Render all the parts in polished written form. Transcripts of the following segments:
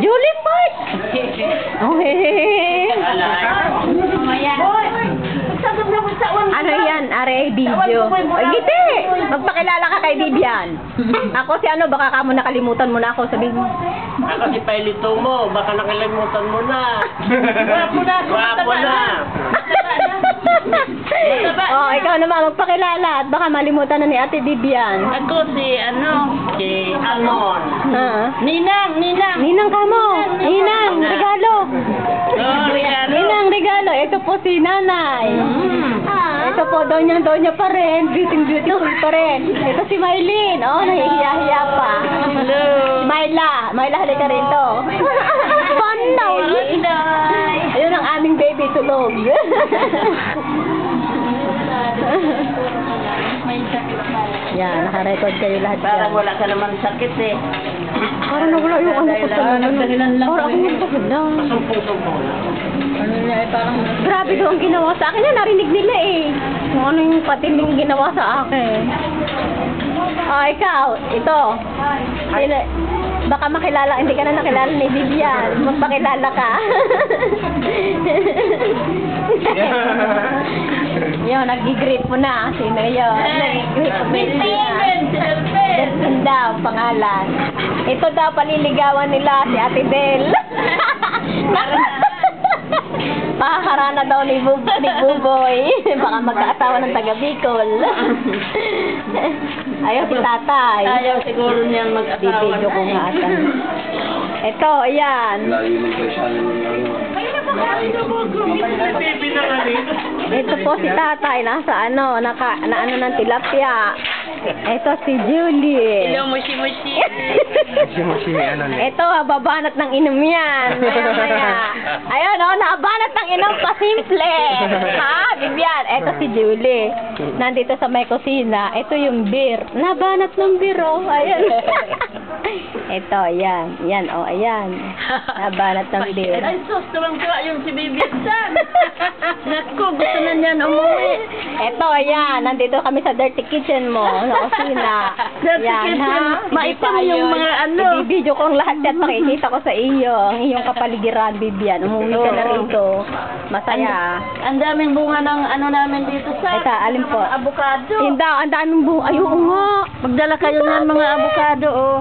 Julie Park! Okay. Ano yan? Aray, video. Ay, giti! Magpakilala ka kay Vivian. Ako si ano, baka ka mo nakalimutan mo na ako. Sabihin mo. Ako si Pailito mo, baka nakalimutan mo na. Gwapo na. Gwapo na. Oh, ikaw naman, magpakilala at baka malimutan na ni Ate Vivian. Ako si Si Almon. Ha? Ninang. Ninang ka mo! Ninang, regalo! Oh, regalo. Ninang, regalo! Ito po si Nanay. Ito po, donya pa rin. Beautiful pa rin. Ito si Maylin. Oh, nahihiya-hiya pa. Hello. Myla, halika rin to. Pandaw! Ayun ang aming baby tulog. Yan, naka-record kayo lahat Parang yan. wala ka naman sakit eh. Parang nawala yung ano ko sa ano. Dahilan lang Parang ako kami. yung sakit lang. Sumpong-sumpong na. Ano niya eh, parang... Grabe daw ang ginawa sa akin. Yan, narinig nila eh. Kung ano yung patinding ginawa sa akin. Oh, ikaw. Ito. Baka makilala, hindi ka na nakilala ni Vivian. Magpakilala ka. Yun, nag-greet mo na. Sino yun? Nag-greet mo na. Delphin daw, pangalan. Ito daw, paliligawan nila si Ate Del. Pakakarana daw ni Buboy. Baka magkaasawa ng taga Bicol. Ayaw si tatay. Ayaw siguro niyan mag-asawa. Bibidyo ko nga ata. Ito, ayan. Baby na kami. Ito po si tatay. Nasa ano, na ano ng tilapia. Ito si Julie. Hello, mushi-mushi. Ito, babanat ng inom yan. Maya-maya. Ayun, oh, nabanat ng inom pa simple. Ha, Vivian? Ito si Julie. Nandito sa may kusina. Ito yung beer. Nabanat ng beer, oh. Ayun. Ito, ayan. Yan, oh, ayan. Nabanat ng beer. Ay, sus, tuwang-tuwa yung si Bibi San. Naku, gusto na niyan umuwi. Ito, ayan. Nandito kami sa dirty kitchen mo. Sa kusina. Dirty Yan, kitchen. ha? Maitim Hindi pa yung yun. mga ano. Ibibidyo ko ang lahat yan. Pakikita ko sa iyo. Ang iyong kapaligiran, Vivian. Umuwi ka na Oo. rito. Masaya. Ang daming bunga ng ano namin dito sa Ito, alin po? avocado. Hindi, ang daming buong. Ayun nga. Magdala kayo ng mga avocado, oh.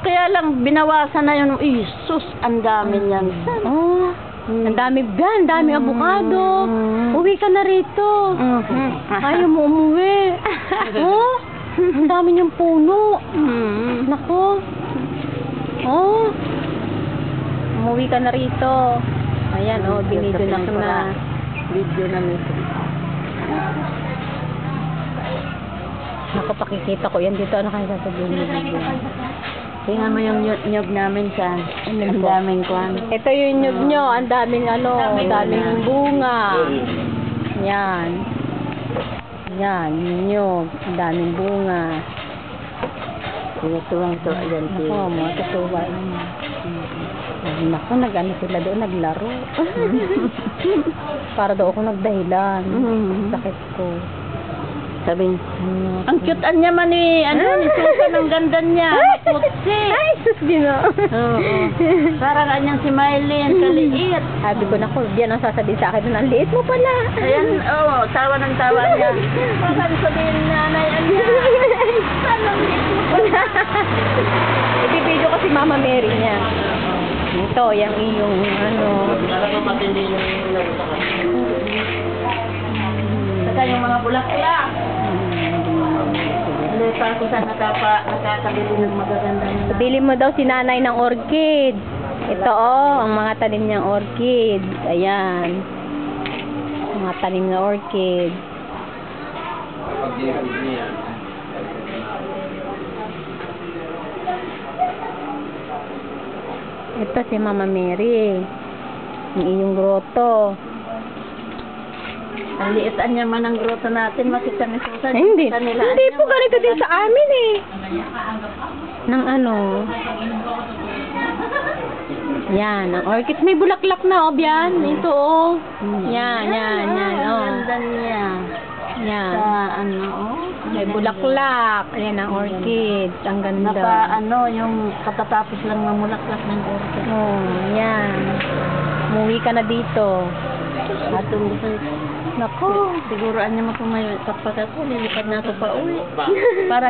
Kaya lang, binawasan na yun. Isus, ang dami niyan. Oh, ang dami gan, dami avocado. Uwi ka na rito. Ayaw mo umuwi. Oh, ang dami niyang puno. Nako. Oh. Umuwi ka na rito. Ayan, oh, binidyo na ko na. Video na nito. Nako, pakikita ko yan dito. Ano kaya sasabihin ni Vivian? Tingnan mo yung nyog namin sa ang po? daming kwan. Ito yung nyug nyo. Ang daming ano, ang daming bunga. Yan. Yan, yung nyug. Ang daming bunga. Tuwang-tuwa yan. Nako, matutuwa. Nako, nag-ano sila doon, naglaro. Para daw ako nagdahilan. Sakit ko. Sabi, ang cute niya man ni, ni Susan, ang ganda niya. Putsi. Ay, sus, gino. Oo. Parang kanyang si Mylene, kaliit. Sabi ko, nako, yan ang sasabihin sa akin. Ang liit mo pala. Ayan, tawa ng tawa niya. Parang sabihin ni nanay, anong liit mo pala. Ibibidyo ko si Mama Mary niya. Ito, yung iyong, ano. Talagang matindi yung Saka yung mga bulaklak. Hindi pa ako sa nakakabili ng magaganda na. Bili mo daw si nanay ng orchid. Ito, oh, ang mga tanim niyang orchid. Ayan. Mga tanim na orchid. Ito si Mama Mary. Ang iyong grotto. Ang liitan niya man ang grotto natin, makita ni Susan. Hindi. Kanila, Hindi po ganito din sa amin eh. Nang ano. Yan, ang orchid. May bulaklak na, oh, yan. Ito, oh. Yan, oh. Ang ganda niya. Yan. Sa ano, oh. May bulaklak. Ayan ang orchid. Ang ganda. Yung katatapos lang ng mulaklak ng orchid. Oh, yan. Umuwi ka na dito. Atong gusto. Naku. Siguroan niya makumayo. Kapag ako, lilipad na ako pa uwi. Para